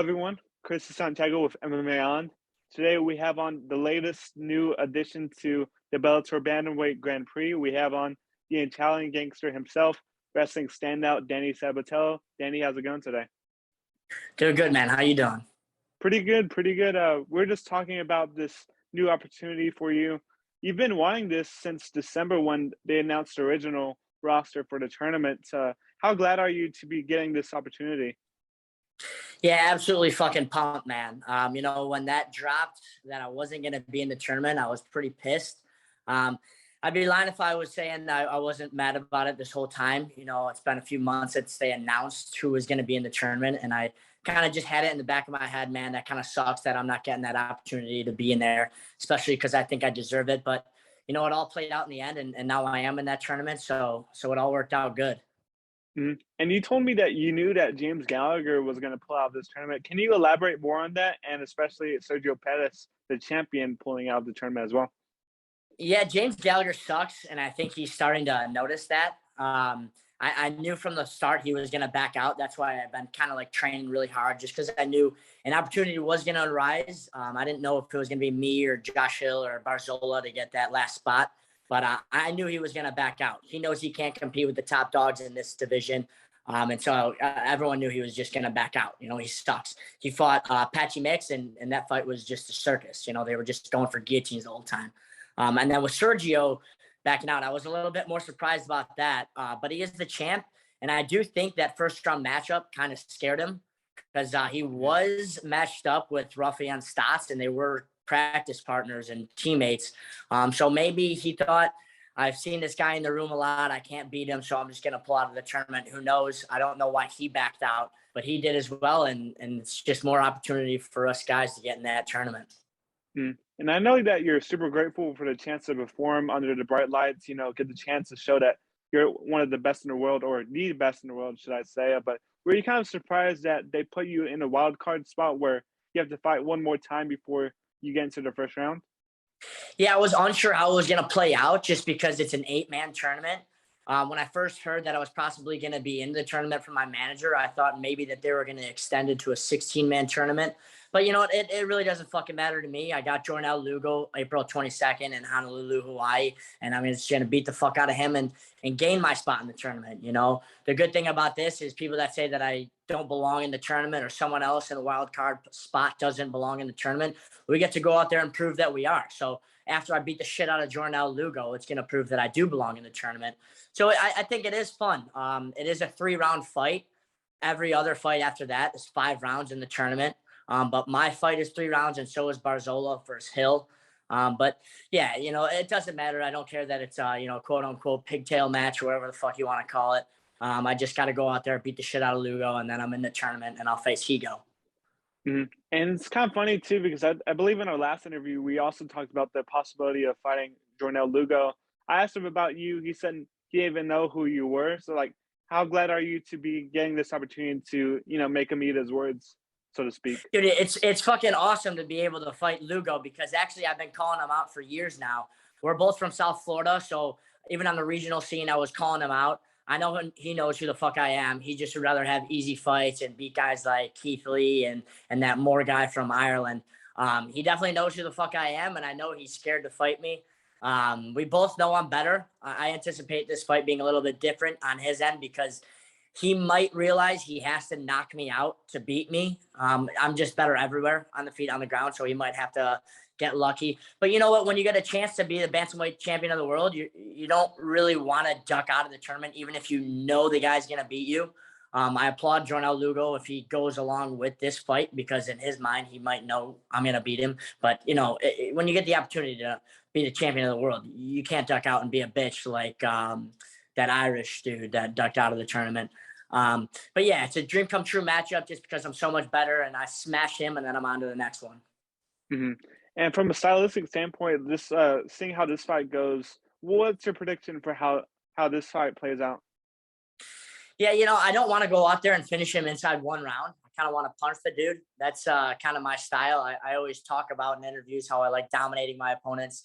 everyone. Chris Santiago with MMA On. Today we have on the latest new addition to the Bellator Bantamweight Grand Prix. We have on the Italian gangster himself, wrestling standout Danny Sabatello. Danny, how's it going today? Doing good, man. How you doing? Pretty good, pretty good. We're just talking about this new opportunity for you. You've been wanting this since December when they announced the original roster for the tournament. How glad are you to be getting this opportunity? Yeah, absolutely fucking pumped, man. When that dropped that I wasn't going to be in the tournament, I was pretty pissed. I'd be lying if I was saying I wasn't mad about it this whole time. You know, it's been a few months since they announced who was going to be in the tournament, and I kind of just had it in the back of my head, man. That kind of sucks that I'm not getting that opportunity to be in there, especially because I think I deserve it. But, it all played out in the end, and now I am in that tournament, so it all worked out good. Mhm. And you told me that you knew that James Gallagher was going to pull out of this tournament. Can you elaborate more on that? And especially Sergio Pettis, the champion, pulling out of the tournament as well. Yeah, James Gallagher sucks, and I think he's starting to notice that. I knew from the start he was going to back out. That's why I've been kind of like training really hard, just because I knew an opportunity was going to arise. I didn't know if it was going to be me or Josh Hill or Barzola to get that last spot, but I knew he was going to back out. He knows he can't compete with the top dogs in this division. And so everyone knew he was just going to back out. He sucks. He fought Patchy Mix, and that fight was just a circus. They were just going for guillotines the whole time. And then with Sergio backing out, I was a little bit more surprised about that. But he is the champ. And I do think that first round matchup kind of scared him because he was matched up with Rafael Stotts, and they were practice partners and teammates. So maybe he thought, I've seen this guy in the room a lot. I can't beat him, so I'm just going to pull out of the tournament. Who knows? I don't know why he backed out, but he did as well. And it's just more opportunity for us guys to get in that tournament. And I know that you're super grateful for the chance to perform under the bright lights, get the chance to show that you're one of the best in the world, or the best in the world, should I say. But were you kind of surprised that they put you in a wild card spot where you have to fight one more time before you get into the first round? Yeah, I was unsure how it was going to play out just because it's an 8-man tournament. When I first heard that I was possibly going to be in the tournament from my manager, I thought maybe that they were going to extend it to a 16-man tournament. But you know what? It really doesn't fucking matter to me. I got Jornel Lugo April 22nd in Honolulu, Hawaii, and I'm just going to beat the fuck out of him and gain my spot in the tournament. The good thing about this is people that say that I don't belong in the tournament or someone else in a wild card spot doesn't belong in the tournament, we get to go out there and prove that we are. So after I beat the shit out of Jornel Lugo, it's going to prove that I do belong in the tournament. So I think it is fun. It is a 3-round fight. Every other fight after that is 5 rounds in the tournament. But my fight is 3 rounds, and so is Barzola versus Hill. But yeah, it doesn't matter. I don't care that it's quote unquote pigtail match or whatever the fuck you want to call it. I just got to go out there, beat the shit out of Lugo, and then I'm in the tournament and I'll face Higo. And it's kind of funny too, because I believe in our last interview, we also talked about the possibility of fighting Jornel Lugo. I asked him about you. He said he didn't even know who you were. So how glad are you to be getting this opportunity to, make him eat his words, so to speak? Dude, it's fucking awesome to be able to fight Lugo because actually I've been calling him out for years now. We're both from South Florida, so even on the regional scene, I was calling him out. I know he knows who the fuck I am. He just would rather have easy fights and beat guys like Keith Lee and that Moore guy from Ireland. He definitely knows who the fuck I am, and I know he's scared to fight me. We both know I'm better. I anticipate this fight being a little bit different on his end because he might realize he has to knock me out to beat me. I'm just better everywhere on the feet, on the ground, so he might have to get lucky. But you know what? When you get a chance to be the bantamweight champion of the world, you don't really want to duck out of the tournament, even if you know the guy's going to beat you. I applaud Jornel Lugo if he goes along with this fight because in his mind, he might know I'm going to beat him. But, when you get the opportunity to be the champion of the world, you can't duck out and be a bitch like that Irish dude that ducked out of the tournament. But yeah, it's a dream come true matchup just because I'm so much better and I smash him and then I'm on to the next one. Mm-hmm. And from a stylistic standpoint, this seeing how this fight goes, what's your prediction for how this fight plays out? Yeah, I don't want to go out there and finish him inside 1 round. I kind of want to punch the dude. That's kind of my style. I always talk about in interviews how I like dominating my opponents,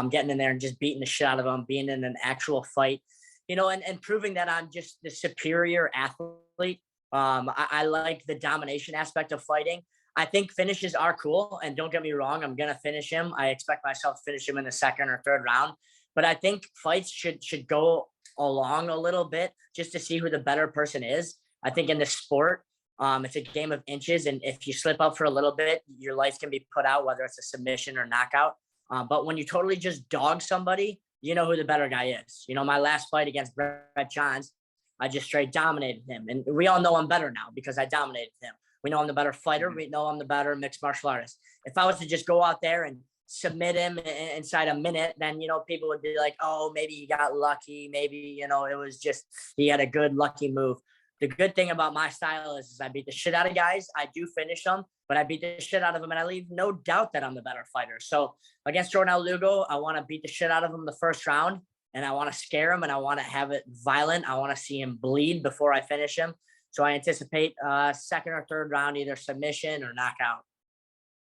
getting in there and just beating the shit out of them, being in an actual fight, and proving that I'm just the superior athlete. I like the domination aspect of fighting. I think finishes are cool, and don't get me wrong, I'm gonna finish him. I expect myself to finish him in the second or third round, but I think fights should go along a little bit just to see who the better person is. I think in this sport, it's a game of inches, and if you slip up for a little bit, your life can be put out, whether it's a submission or knockout. But when you totally just dog somebody, you know who the better guy is. You know, my last fight against Brett Johns, I just straight dominated him, and we all know I'm better now because I dominated him. We know I'm the better fighter. We know I'm the better mixed martial artist. If I was to just go out there and submit him inside a minute, then, you know, people would be like, oh, maybe he got lucky. Maybe, you know, it was just, he had a good lucky move. The good thing about my style is I beat the shit out of guys. I do finish them, but I beat the shit out of them, and I leave no doubt that I'm the better fighter. So against Jornel Lugo, I want to beat the shit out of him the first round, and I want to scare him, and I want to have it violent. I want to see him bleed before I finish him. So I anticipate second or third round, either submission or knockout.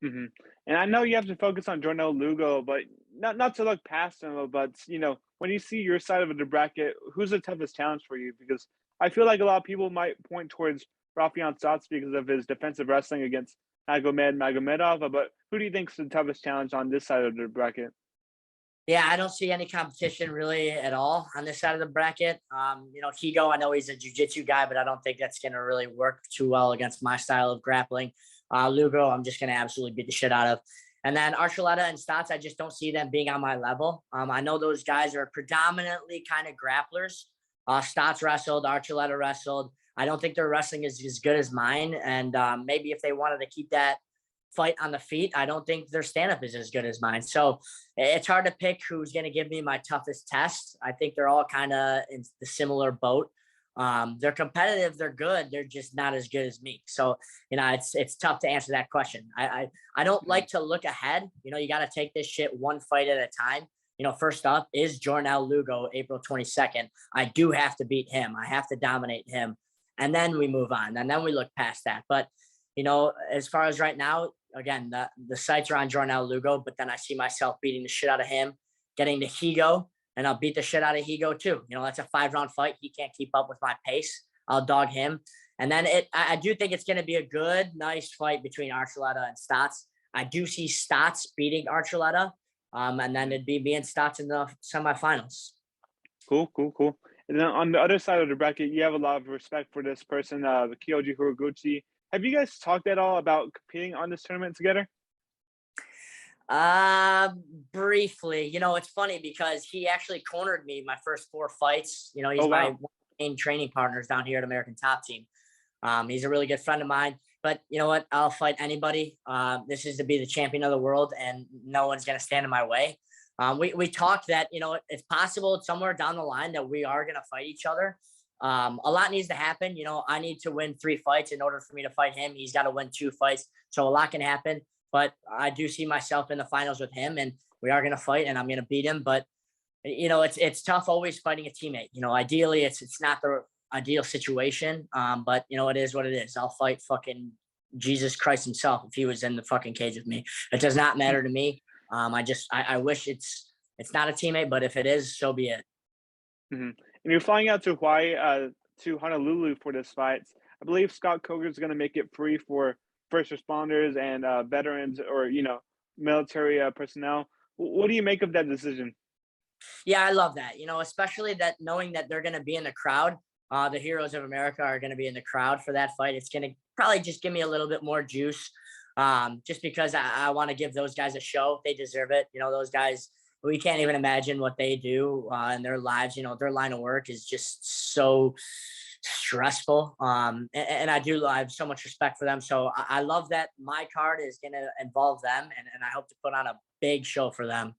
Mm-hmm. And I know you have to focus on Jornel Lugo, but not to look past him. But you know, when you see your side of the bracket, who's the toughest challenge for you? Because I feel like a lot of people might point towards Rafian Sats because of his defensive wrestling against Magomedov. But who do you think is the toughest challenge on this side of the bracket? Yeah, I don't see any competition really at all on this side of the bracket. You know, Higo, I know he's a jiu-jitsu guy, but I don't think that's going to really work too well against my style of grappling. Lugo, I'm just going to absolutely beat the shit out of. And then Archuleta and Stotts, I just don't see them being on my level. I know those guys are predominantly kind of grapplers. Stotts wrestled, Archuleta wrestled. I don't think their wrestling is as good as mine. And maybe if they wanted to keep that fight on the feet, I don't think their stand-up is as good as mine. So it's hard to pick who's going to give me my toughest test. I think they're all kind of in the similar boat. They're competitive, they're good, they're just not as good as me. So, you know, it's tough to answer that question. I don't like to look ahead. You know, you got to take this shit one fight at a time. You know, first up is Jornel Lugo, April 22nd. I do have to beat him. I have to dominate him. And then we move on. And then we look past that. But, you know, as far as right now, again, the sights are on Jornel Lugo, but then I see myself beating the shit out of him, getting to Higo, and I'll beat the shit out of Higo too. You know, that's a 5-round fight. He can't keep up with my pace. I'll dog him. And then I do think it's going to be a good, nice fight between Archuleta and Stotts. I do see Stotts beating Archuleta. And then it'd be me and Stotts in the semifinals. Cool. And then on the other side of the bracket, you have a lot of respect for this person, Kyoji Horiguchi. Have you guys talked at all about competing on this tournament together? Briefly. You know, it's funny because he actually cornered me my first 4 fights. You know, he's my main training partners down here at American Top Team. He's a really good friend of mine. But you know what? I'll fight anybody. This is to be the champion of the world, and no one's going to stand in my way. We talked that, you know, it's possible somewhere down the line that we are going to fight each other. A lot needs to happen. You know, I need to win 3 fights in order for me to fight him. He's got to win 2 fights. So a lot can happen. But I do see myself in the finals with him, and we are going to fight, and I'm going to beat him. But, you know, it's tough always fighting a teammate. You know, ideally, it's not the ideal situation. But, you know, it is what it is. I'll fight fucking Jesus Christ himself if he was in the fucking cage with me. It does not matter to me. I wish it's not a teammate, but if it is, so be it. Mm-hmm. And you're flying out to Hawaii, to Honolulu for this fight. I believe Scott Coker is going to make it free for first responders and veterans, or, you know, military personnel. What do you make of that decision? Yeah, I love that. You know, especially that knowing that they're going to be in the crowd. The Heroes of America are going to be in the crowd for that fight. It's going to probably just give me a little bit more juice, just because I want to give those guys a show. They deserve it. You know, those guys, we can't even imagine what they do in their lives. You know, their line of work is just so stressful. And I have so much respect for them. So I love that my card is going to involve them, and I hope to put on a big show for them.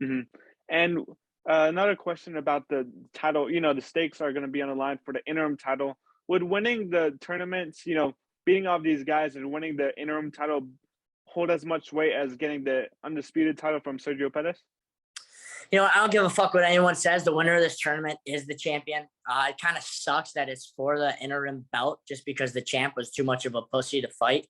Mm-hmm. And another question about the title, you know, the stakes are going to be on the line for the interim title. Would winning the tournaments, you know, beating off these guys and winning the interim title hold as much weight as getting the undisputed title from Sergio Pettis? You know, I don't give a fuck what anyone says. The winner of this tournament is the champion. It kind of sucks that it's for the interim belt just because the champ was too much of a pussy to fight.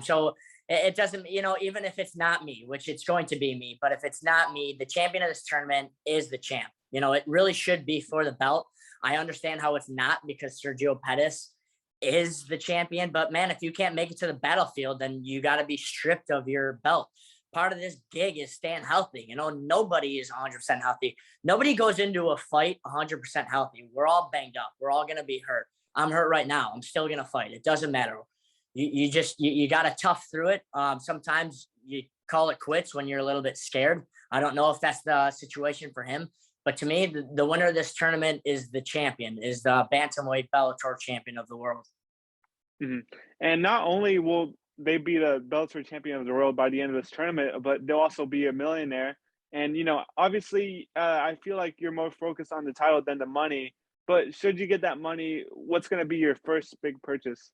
So it doesn't, you know, even if it's not me, which it's going to be me, but if it's not me, the champion of this tournament is the champ. You know, it really should be for the belt. I understand how it's not, because Sergio Pettis is the champion. But man, if you can't make it to the battlefield, then you got to be stripped of your belt. Part of this gig is staying healthy. You know, nobody is 100% healthy. Nobody goes into a fight 100% healthy. We're all banged up. We're all going to be hurt. I'm hurt right now. I'm still going to fight. It doesn't matter. You got to tough through it. Sometimes you call it quits when you're a little bit scared. I don't know if that's the situation for him, but to me, the winner of this tournament is the champion, is the bantamweight Bellator champion of the world. Mm-hmm. And not only will they be the Bellator champion of the world by the end of this tournament, but they'll also be a millionaire. And, you know, obviously, I feel like you're more focused on the title than the money. But should you get that money, what's going to be your first big purchase?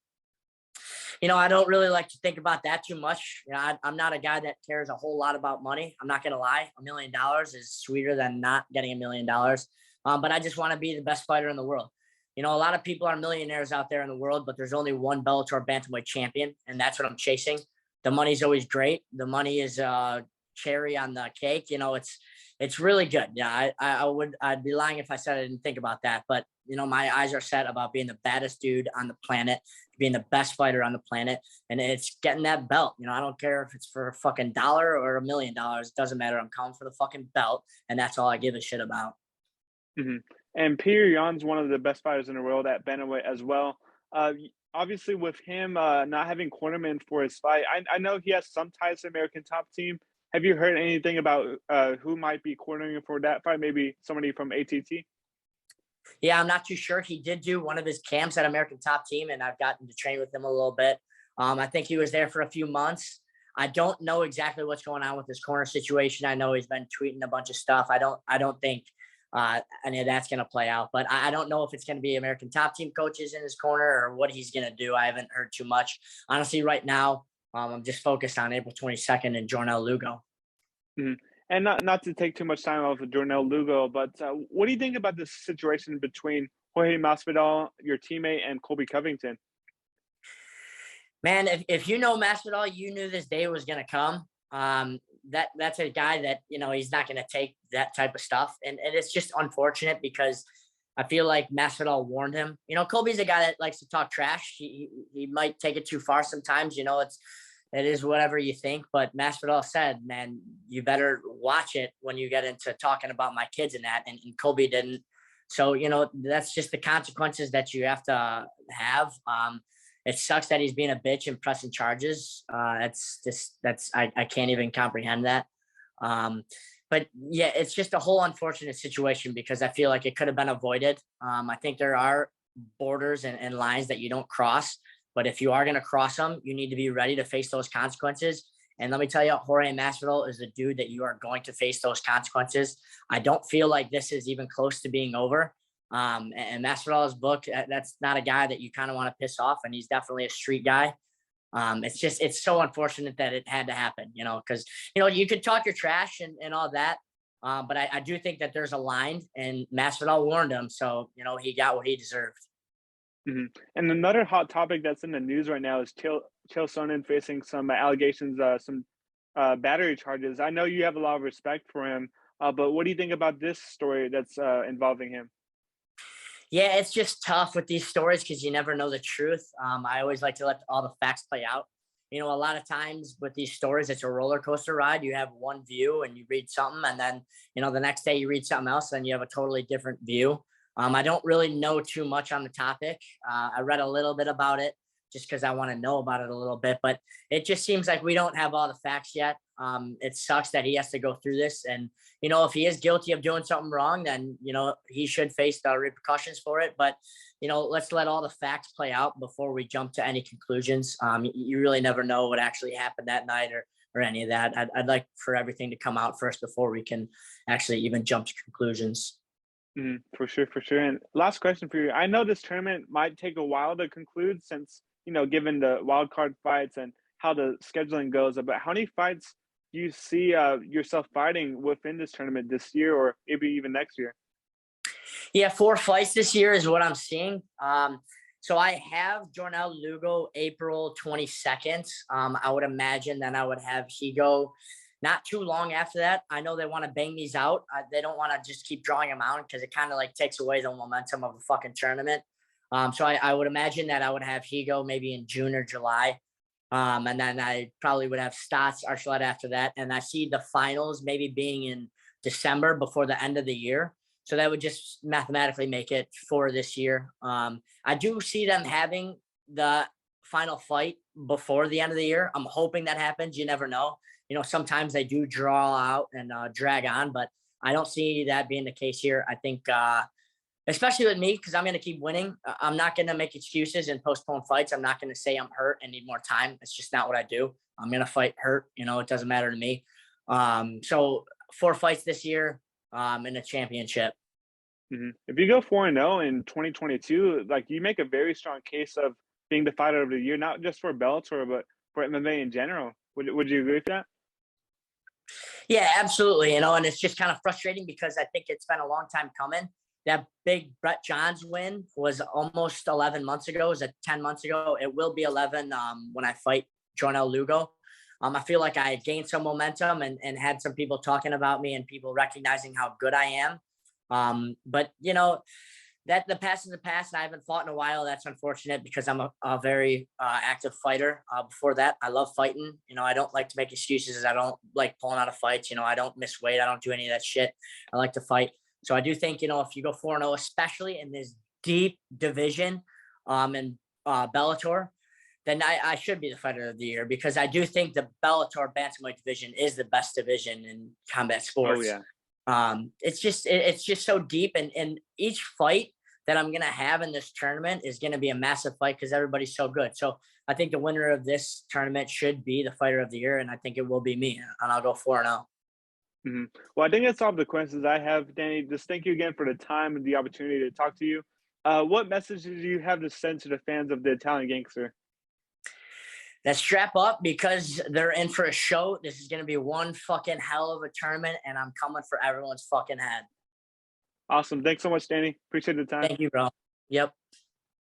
You know, I don't really like to think about that too much. You know, I'm not a guy that cares a whole lot about money. I'm not going to lie. $1 million is sweeter than not getting $1 million. But I just want to be the best fighter in the world. You know, a lot of people are millionaires out there in the world, but there's only one Bellator bantamweight champion, and that's what I'm chasing. The money's always great. The money is cherry on the cake. You know, it's really good. Yeah, I'd be lying if I said I didn't think about that. But you know, my eyes are set about being the baddest dude on the planet, being the best fighter on the planet, and it's getting that belt. You know, I don't care if it's for a fucking dollar or $1 million. It doesn't matter. I'm coming for the fucking belt, and that's all I give a shit about. Mm-hmm. And Peter Yan's one of the best fighters in the world at bantamweight as well. Obviously, with him not having cornermen for his fight, I know he has some ties to American Top Team. Have you heard anything about who might be cornering for that fight? Maybe somebody from ATT? Yeah, I'm not too sure. He did do one of his camps at American Top Team, and I've gotten to train with him a little bit. I think he was there for a few months. I don't know exactly what's going on with his corner situation. I know he's been tweeting a bunch of stuff. I don't think any of that's going to play out, but I don't know if it's going to be American Top Team coaches in his corner or what he's going to do. I haven't heard too much. Honestly, right now, I'm just focused on April 22nd and Jornel Lugo. Mm-hmm. And not to take too much time off of Jornel Lugo, but what do you think about this situation between Jorge Masvidal, your teammate, and Colby Covington? Man, if you know Masvidal, you knew this day was going to come. That's a guy that, you know, he's not going to take that type of stuff. And it's just unfortunate because I feel like Masvidal warned him. You know, Colby's a guy that likes to talk trash. He might take it too far sometimes. You know, it is whatever you think. But Masvidal said, man, you better watch it when you get into talking about my kids and that. And Colby didn't. So, you know, that's just the consequences that you have to have. It sucks that he's being a bitch and pressing charges. I can't even comprehend that. But yeah, it's just a whole unfortunate situation because I feel like it could have been avoided. I think there are borders and lines that you don't cross, but if you are going to cross them, you need to be ready to face those consequences. And let me tell you, Jorge Masvidal is the dude that you are going to face those consequences. I don't feel like this is even close to being over. And Masvidal's book, that's not a guy that you kind of want to piss off. And he's definitely a street guy. It's so unfortunate that it had to happen, you know, because, you know, you could talk your trash and all that. But I do think that there's a line and Masvidal warned him. So, you know, he got what he deserved. Mm-hmm. And another hot topic that's in the news right now is Chael Sonnen facing some allegations, some battery charges. I know you have a lot of respect for him, but what do you think about this story that's involving him? Yeah, it's just tough with these stories because you never know the truth. I always like to let all the facts play out. You know, a lot of times with these stories, it's a roller coaster ride. You have one view and you read something, and then, you know, the next day you read something else and you have a totally different view. I don't really know too much on the topic. I read a little bit about it just because I want to know about it a little bit, but it just seems like we don't have all the facts yet. It sucks that he has to go through this. And, you know, if he is guilty of doing something wrong, then, you know, he should face the repercussions for it. But, you know, let's let all the facts play out before we jump to any conclusions. You really never know what actually happened that night or any of that. I'd like for everything to come out first before we can actually even jump to conclusions. For sure, for sure. And last question for you. I know this tournament might take a while to conclude since, you know, given the wild card fights and how the scheduling goes, but how many fights do you see yourself fighting within this tournament this year or maybe even next year? Yeah, 4 fights this year is what I'm seeing. So I have Jornel Lugo April 22nd. I would imagine then I would have Higo not too long after that. I know they want to bang these out. They don't want to just keep drawing them out because it kind of like takes away the momentum of the fucking tournament. So I would imagine that I would have Higo maybe in June or July. And then I probably would have Stotts, Archuleta after that. And I see the finals maybe being in December before the end of the year. So that would just mathematically make it for this year. I do see them having the final fight before the end of the year. I'm hoping that happens. You never know. Sometimes they do draw out and drag on, but I don't see that being the case here. I think, especially with me, because I'm going to keep winning. I'm not going to make excuses and postpone fights. I'm not going to say I'm hurt and need more time. It's just not what I do. I'm going to fight hurt. It doesn't matter to me. So 4 fights this year in a championship. Mm-hmm. If you go 4-0 in 2022, like you make a very strong case of being the fighter of the year, not just for Bellator, but for MMA in general. Would you agree with that? Yeah, absolutely. And it's just kind of frustrating because I think it's been a long time coming. That big Brett Johns win was almost 11 months ago. It was 10 months ago. It will be 11 when I fight Jornel Lugo. I feel like I gained some momentum and had some people talking about me and people recognizing how good I am. But that the past is the past, and I haven't fought in a while. That's unfortunate because I'm a very active fighter. Before that, I love fighting. I don't like to make excuses. I don't like pulling out of fights. I don't miss weight. I don't do any of that shit. I like to fight. So I do think, if you go 4-0, especially in this deep division in Bellator, then I should be the fighter of the year because I do think the Bellator bantamweight division is the best division in combat sports. Oh, yeah. It's just so deep, and each fight that I'm going to have in this tournament is going to be a massive fight because everybody's so good. So I think the winner of this tournament should be the fighter of the year, and I think it will be me, and I'll go 4-0. Mm-hmm. Well, I think that's all the questions I have, Danny. Just thank you again for the time and the opportunity to talk to you. What message do you have to send to the fans of the Italian Gangster? Let's strap up because they're in for a show. This is going to be one fucking hell of a tournament, and I'm coming for everyone's fucking head. Awesome. Thanks so much, Danny. Appreciate the time. Thank you, bro. Yep.